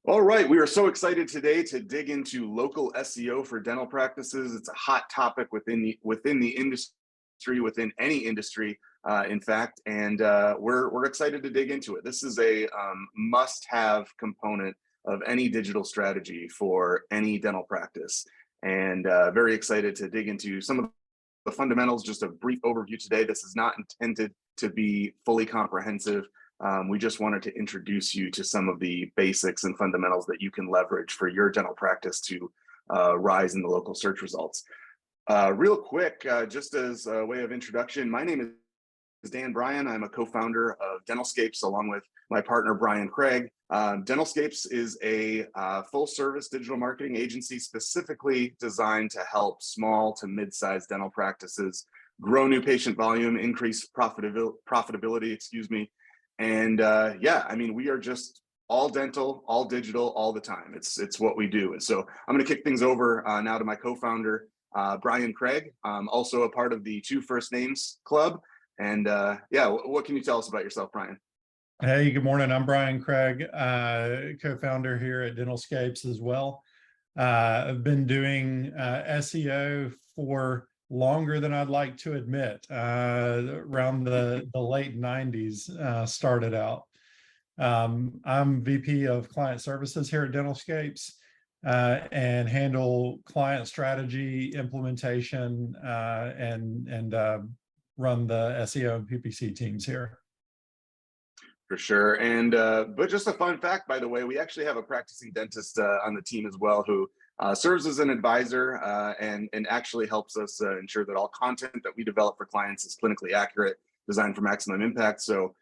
All right, we are so excited today to dig into local SEO for dental practices. It's a hot topic within the industry, within any industry, in fact, and we're excited to dig into it. This is a must-have component of any digital strategy for any dental practice, and very excited to dig into some of the fundamentals. Just a brief overview today. This is not intended to be fully comprehensive. We just wanted to introduce you to some of the basics and fundamentals that you can leverage for your dental practice to rise in the local search results. Real quick, just as a way of introduction, my name is Dan Bryan. I'm a co-founder of DentalScapes along with my partner, Brian Craig. DentalScapes is a full-service digital marketing agency specifically designed to help small to mid-sized dental practices grow new patient volume, increase profitability, excuse me. And yeah, I mean, we are just all dental, all digital, all the time. It's what we do. And so I'm going to kick things over now to my co-founder, Brian Craig, also a part of the Two First Names Club. And yeah, what can you tell us about yourself, Brian? Hey, good morning. I'm Brian Craig, co-founder here at DentalScapes as well. I've been doing SEO for longer than I'd like to admit. Around the late 90s started out. I'm VP of Client Services here at DentalScapes and handle client strategy, implementation, and run the SEO and PPC teams here. For sure. And but just a fun fact, by the way, we actually have a practicing dentist on the team as well who serves as an advisor and actually helps us ensure that all content that we develop for clients is clinically accurate, designed for maximum impact. So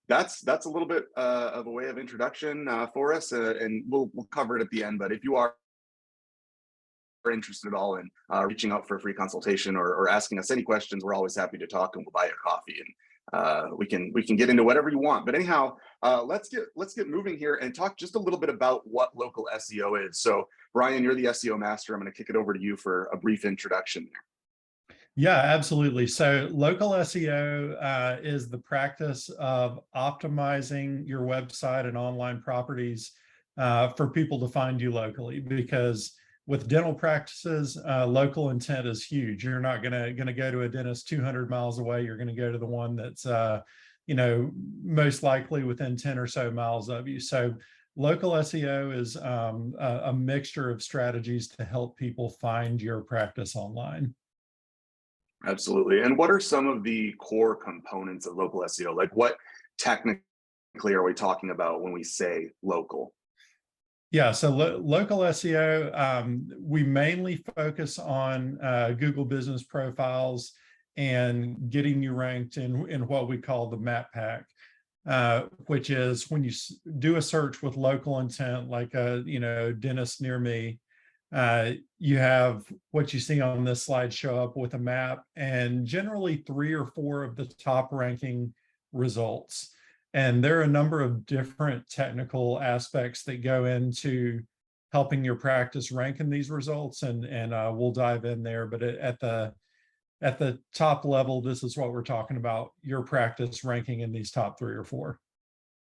that's a little bit of a way of introduction for us, and we'll cover it at the end. But if you are interested at all in reaching out for a free consultation or asking us any questions, we're always happy to talk, and we'll buy you a coffee, and we can get into whatever you want. But anyhow, let's get moving here and talk just a little bit about what local SEO is. So Brian, you're the SEO master. I'm going to kick it over to you for a brief introduction there. Yeah, absolutely. So local SEO is the practice of optimizing your website and online properties for people to find you locally, because with dental practices, local intent is huge. You're not gonna go to a dentist 200 miles away. You're gonna go to the one that's most likely within 10 or so miles of you. So local SEO is a mixture of strategies to help people find your practice online. Absolutely. And what are some of the core components of local SEO? Like, what technically are we talking about when we say local? Yeah, so local SEO, we mainly focus on Google business profiles and getting you ranked in what we call the map pack, which is when you do a search with local intent, like a dentist near me, you have what you see on this slide show up with a map, and generally 3 or 4 of the top ranking results. And there are a number of different technical aspects that go into helping your practice rank in these results, and we'll dive in there. But at the top level, this is what we're talking about: your practice ranking in these top 3 or 4.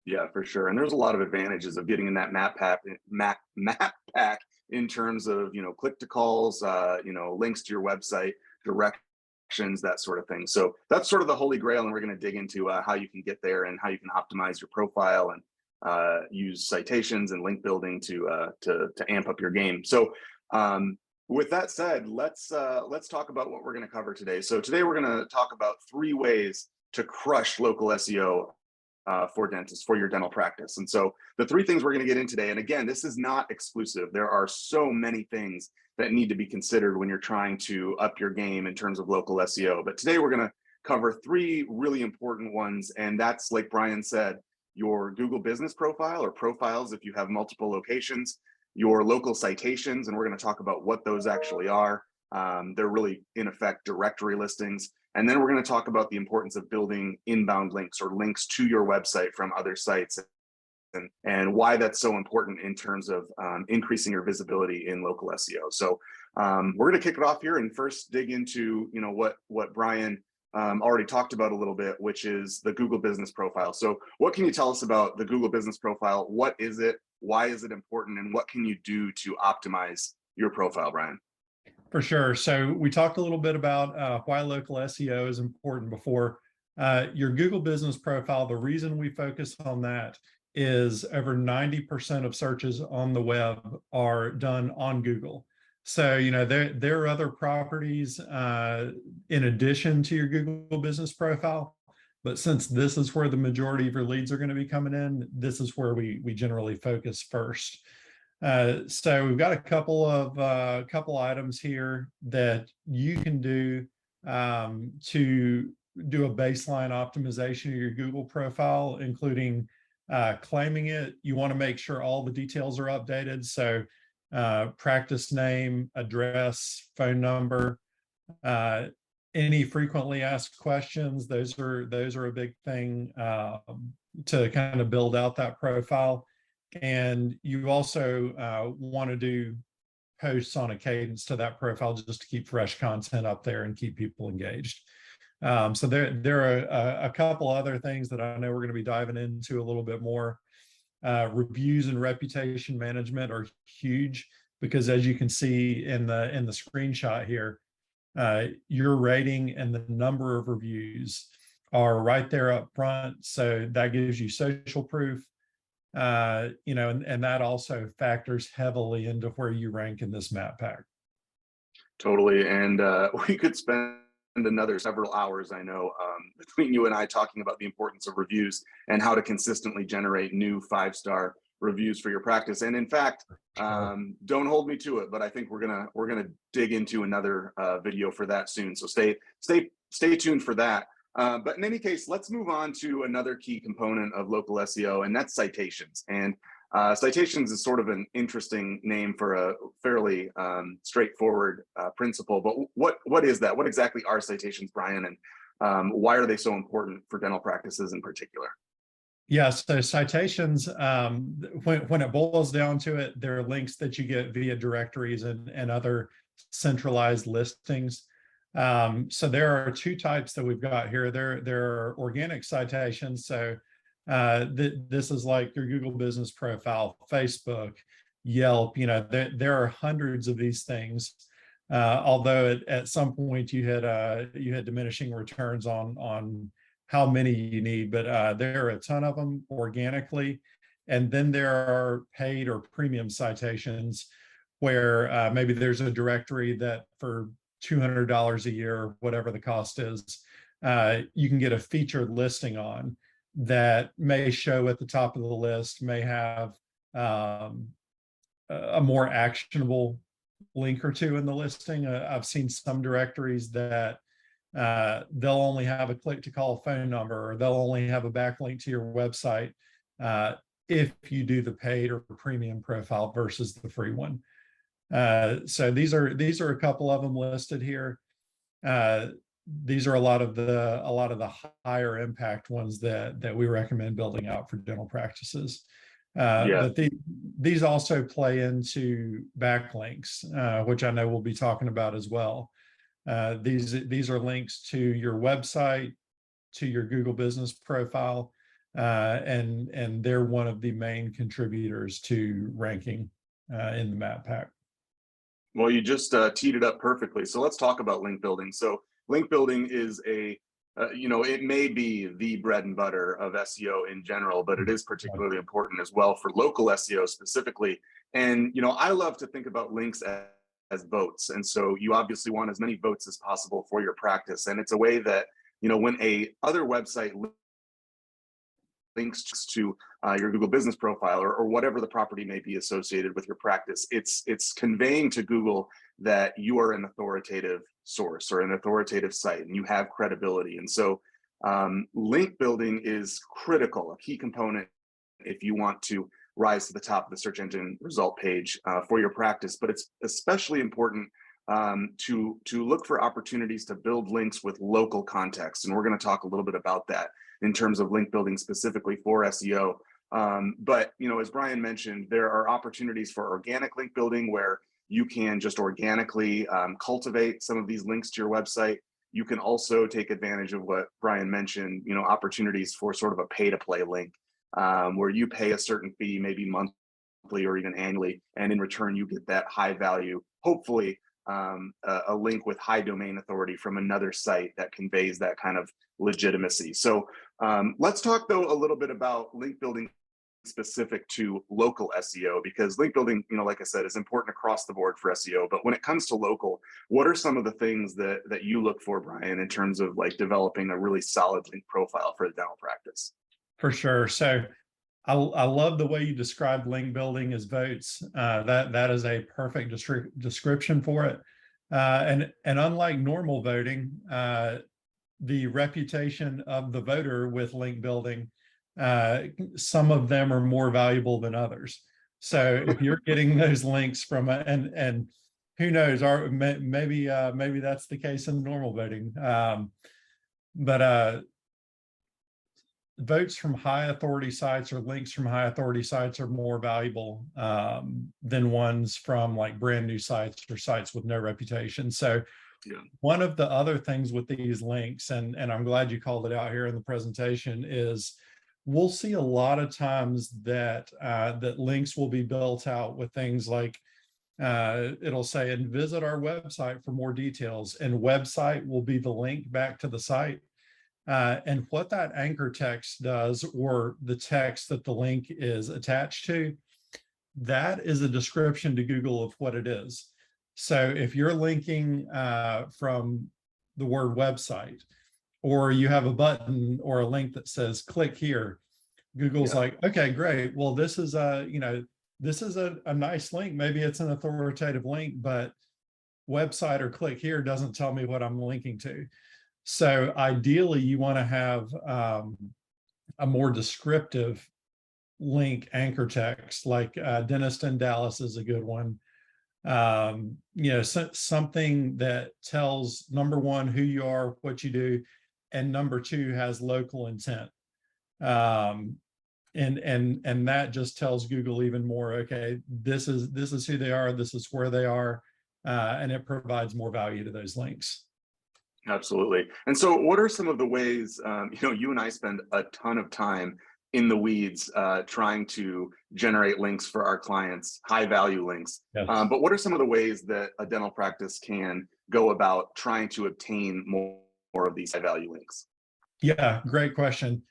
Yeah, for sure. And there's a lot of advantages of getting in that map pack in terms of click to calls, links to your website, directions, that sort of thing. So that's sort of the holy grail, and we're going to dig into how you can get there and how you can optimize your profile and use citations and link building to amp up your game. So with that said, let's talk about what we're going to cover today. So today we're going to talk about 3 ways to crush local SEO for dentists, for your dental practice. And so the 3 things we're going to get in today, and again, this is not exclusive. There are so many things that need to be considered when you're trying to up your game in terms of local SEO. But today we're going to cover 3 really important ones. And that's, like Brian said, your Google business profile or profiles if you have multiple locations, your local citations, and we're going to talk about what those actually are. They're really, in effect, directory listings. And then we're going to talk about the importance of building inbound links or links to your website from other sites, and why that's so important in terms of increasing your visibility in local SEO. So we're going to kick it off here and first dig into what Brian already talked about a little bit, which is the Google business profile. So what can you tell us about the Google business profile? What is it? Why is it important, and what can you do to optimize your profile, Brian? For sure. So we talked a little bit about why local SEO is important before. Your Google business profile, the reason we focus on that is over 90% of searches on the web are done on Google. So, there are other properties in addition to your Google business profile. But since this is where the majority of your leads are going to be coming in, this is where we generally focus first. So we've got a couple items here that you can do to do a baseline optimization of your Google profile, including claiming it. You want to make sure all the details are updated. So practice name, address, phone number, any frequently asked questions. Those are a big thing to kind of build out that profile. And you also want to do posts on a cadence to that profile just to keep fresh content up there and keep people engaged. So there are a couple other things that I know we're going to be diving into a little bit more. Reviews and reputation management are huge because, as you can see in the screenshot here, your rating and the number of reviews are right there up front. So that gives you social proof. And that also factors heavily into where you rank in this map pack. Totally. And we could spend another several hours, I know, between you and I talking about the importance of reviews and how to consistently generate new 5-star reviews for your practice. And in fact, don't hold me to it, but I think we're gonna dig into another video for that soon. So stay tuned for that. But in any case, let's move on to another key component of local SEO, and that's citations. And citations is sort of an interesting name for a fairly straightforward principle. But what is that? What exactly are citations, Brian, and why are they so important for dental practices in particular? Yeah, so citations, when it boils down to it, they're links that you get via directories and other centralized listings. So there are two types that we've got here. There are organic citations. So this is like your Google business profile, Facebook, Yelp. There are hundreds of these things. Although at some point you had diminishing returns on how many you need, but there are a ton of them organically. And then there are paid or premium citations where maybe there's a directory that for $200 a year, whatever the cost is, you can get a featured listing on that may show at the top of the list, may have a more actionable link or two in the listing. I've seen some directories that they'll only have a click to call phone number, or they'll only have a backlink to your website if you do the paid or premium profile versus the free one. So these are a couple of them listed here. These are a lot of the higher impact ones that we recommend building out for dental practices. But these also play into backlinks, which I know we'll be talking about as well. These are links to your website, to your Google business profile, and they're one of the main contributors to ranking in the map pack. Well, you just teed it up perfectly. So let's talk about link building. So link building is it may be the bread and butter of SEO in general, but it is particularly important as well for local SEO specifically. And, I love to think about links as votes. And so you obviously want as many votes as possible for your practice. And it's a way that, when a other website links to your Google business profile or whatever the property may be associated with your practice, it's conveying to Google that you are an authoritative source or an authoritative site and you have credibility. And so link building is critical, a key component if you want to rise to the top of the search engine result page for your practice. But it's especially important to look for opportunities to build links with local context. And we're going to talk a little bit about that in terms of link building specifically for SEO. But, as Brian mentioned, there are opportunities for organic link building where you can just organically cultivate some of these links to your website. You can also take advantage of what Brian mentioned, opportunities for sort of a pay-to-play link where you pay a certain fee, maybe monthly or even annually, and in return you get that high value, hopefully a link with high domain authority from another site that conveys that kind of legitimacy. So let's talk though a little bit about link building specific to local SEO, because link building, like I said, is important across the board for SEO. But when it comes to local, what are some of the things that you look for, Brian, in terms of like developing a really solid link profile for a dental practice? For sure. So I love the way you described link building as votes. That is a perfect description for it. And unlike normal voting, the reputation of the voter with link building, some of them are more valuable than others. So if you're getting those links from and who knows, maybe that's the case in normal voting. But votes from high authority sites or links from high authority sites are more valuable than ones from like brand new sites or sites with no reputation. So Yeah. one of the other things with these links, and I'm glad you called it out here in the presentation, is we'll see a lot of times that that links will be built out with things like it'll say, and visit our website for more details, and website will be the link back to the site. And what that anchor text does, or the text that the link is attached to, that is a description to Google of what it is. So if you're linking from the word website, or you have a button or a link that says click here, Google's like, okay, great. Well, this is this is a nice link. Maybe it's an authoritative link, but website or click here doesn't tell me what I'm linking to. So ideally, you want to have a more descriptive link anchor text, like Dentist in Dallas is a good one. Something that tells, number one, who you are, what you do, and number two, has local intent. And that just tells Google even more, okay, this is who they are, this is where they are, and it provides more value to those links. Absolutely. And so what are some of the ways, you and I spend a ton of time in the weeds trying to generate links for our clients, high value links. Yes. But what are some of the ways that a dental practice can go about trying to obtain more of these high value links? Yeah, great question.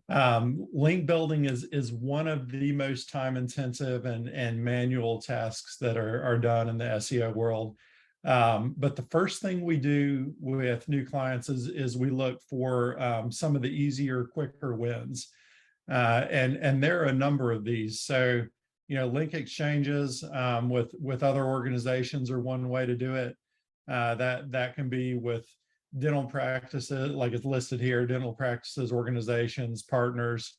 Link building is one of the most time intensive and manual tasks that are done in the SEO world. But the first thing we do with new clients is we look for some of the easier, quicker wins. And there are a number of these. So, link exchanges with other organizations are one way to do it. That can be with dental practices, like it's listed here, dental practices, organizations, partners.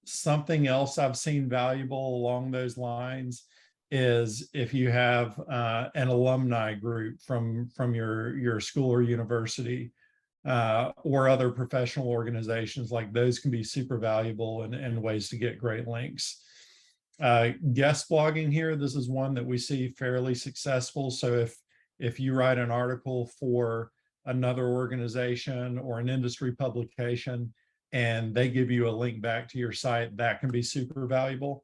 Something else I've seen valuable along those lines is if you have an alumni group from your school or university, or other professional organizations, like those can be super valuable and ways to get great links. Guest blogging here, this is one that we see fairly successful. So if you write an article for another organization or an industry publication and they give you a link back to your site, that can be super valuable.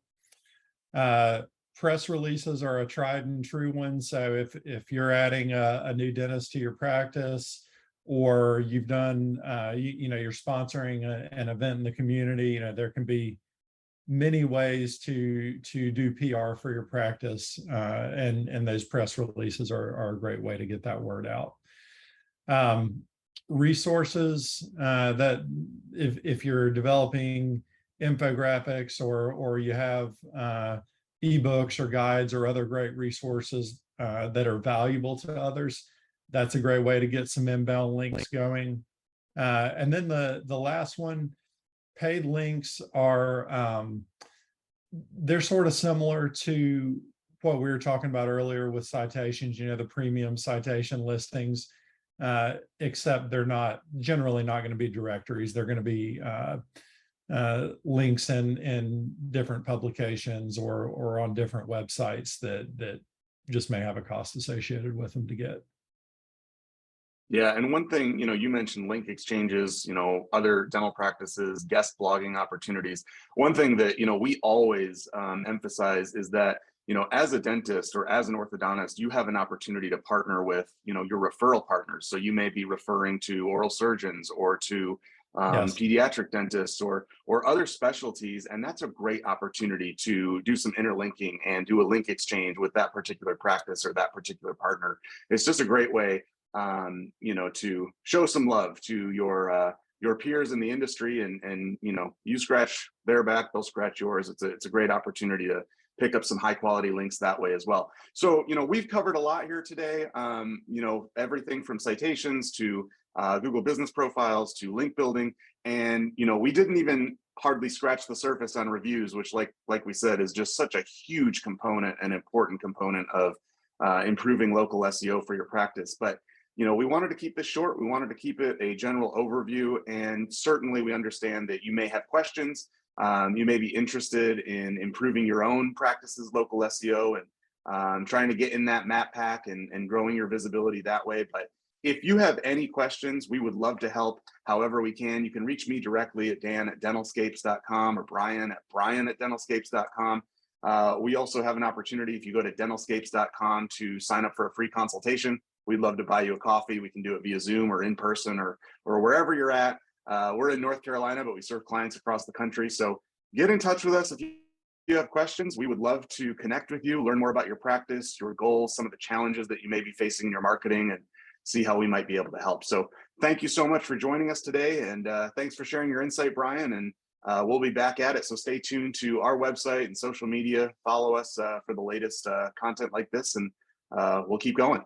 Press releases are a tried and true one. So if you're adding a new dentist to your practice, or you've done, you're sponsoring an event in the community, there can be many ways to do PR for your practice, and those press releases are a great way to get that word out. Resources that if you're developing infographics or you have ebooks or guides or other great resources that are valuable to others, that's a great way to get some inbound links going. And then the last one, paid links are, they're sort of similar to what we were talking about earlier with citations, the premium citation listings, except they're generally not going to be directories. They're going to be links in different publications or on different websites that just may have a cost associated with them to get. Yeah, and one thing, you mentioned link exchanges, other dental practices, guest blogging opportunities. One thing that, we always emphasize is that, as a dentist or as an orthodontist, you have an opportunity to partner with, your referral partners. So you may be referring to oral surgeons or to Yes. pediatric dentists or other specialties, and that's a great opportunity to do some interlinking and do a link exchange with that particular practice or that particular partner. It's just a great way to show some love to your peers in the industry, and you scratch their back, they'll scratch yours. It's a great opportunity to pick up some high quality links that way as well. So we've covered a lot here today. Everything from citations to Google business profiles to link building, and we didn't even hardly scratch the surface on reviews, which like we said is just such a huge component, an important component of improving local SEO for your practice. But we wanted to keep this short. We wanted to keep it a general overview, and certainly we understand that you may have questions. You may be interested in improving your own practice's local SEO and trying to get in that map pack and growing your visibility that way. But if you have any questions, we would love to help however we can. You can reach me directly at dan@dentalscapes.com or brian@dentalscapes.com. We also have an opportunity if you go to dentalscapes.com to sign up for a free consultation. We'd love to buy you a coffee. We can do it via Zoom or in person or wherever you're at. We're in North Carolina, but we serve clients across the country. So get in touch with us if you have questions. We would love to connect with you, learn more about your practice, your goals, some of the challenges that you may be facing in your marketing, and see how we might be able to help. So thank you so much for joining us today. And thanks for sharing your insight, Brian. And we'll be back at it. So stay tuned to our website and social media. Follow us for the latest content like this, and we'll keep going.